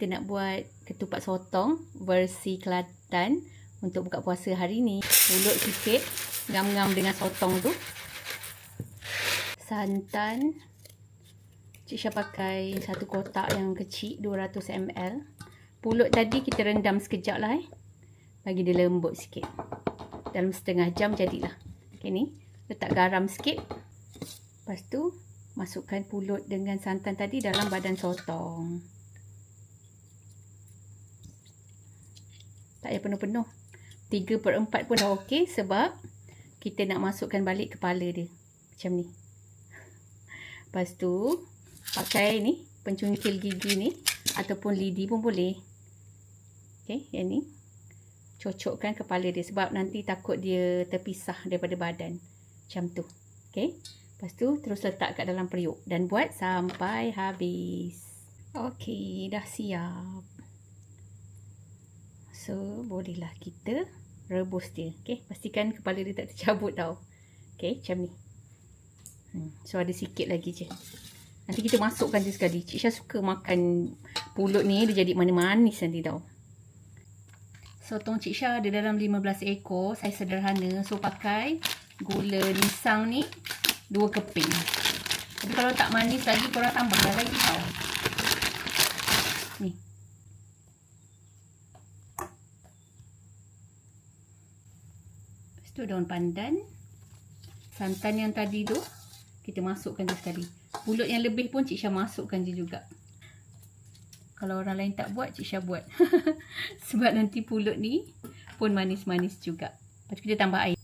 kita nak buat ketupat sotong versi Kelantan untuk buka puasa hari ni. Pulut sikit, ngam-ngam dengan sotong tu. Santan, Cik Syah pakai satu kotak yang kecil 200 ml. Pulut tadi kita rendam sekejap lah bagi dia lembut sikit. Dalam setengah jam jadilah. Okay, ni letak garam sikit. Lepas tu masukkan pulut dengan santan tadi dalam badan sotong. Tak payah penuh-penuh. 3/4 pun dah okey sebab kita nak masukkan balik kepala dia. Macam ni. Lepas tu pakai ni pencungkil gigi ni ataupun lidi pun boleh. Okey, yang ni. Cocokkan kepala dia sebab nanti takut dia terpisah daripada badan. Macam tu. Okey. Lepas tu terus letak kat dalam periuk dan buat sampai habis. Okey, dah siap. So, bolehlah kita rebus dia. Okey, pastikan kepala dia tak tercabut tau. Okey, macam ni. So, ada sikit lagi je. Nanti kita masukkan dia sekali. Cik Syah suka makan pulut ni, dia jadi manis nanti tau. Sotong Cik Syah ada dalam 15 ekor. Saya sederhana. So, pakai gula nisang ni 2 keping. Tapi kalau tak manis lagi, korang tambah lagi tau. Ni. Lepas tu daun pandan. Santan yang tadi tu, kita masukkan dia sekali. Pulut yang lebih pun Cik Syah masukkan je juga. Kalau orang lain tak buat, Cik Syah buat. Sebab nanti pulut ni pun manis-manis juga. Lepas tu kita tambah air.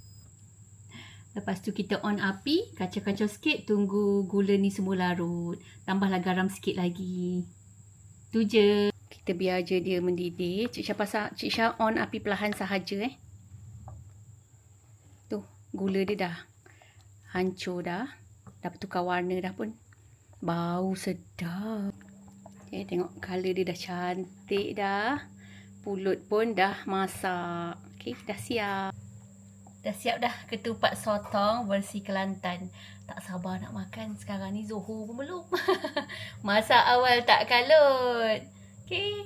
Lepas tu kita on api, kacau-kacau sikit, tunggu gula ni semua larut. Tambahlah garam sikit lagi. Tu je. Kita biar je dia mendidih. Cik Syah on api perlahan sahaja Tu, gula dia dah hancur dah. Dah bertukar warna dah pun. Bau sedap. Okay, tengok color dia dah cantik dah. Pulut pun dah masak. Okay, dah siap. Dah siap dah ketupat sotong versi Kelantan. Tak sabar nak makan. Sekarang ni Zohor pun belum. Masak awal tak kalut. Okay.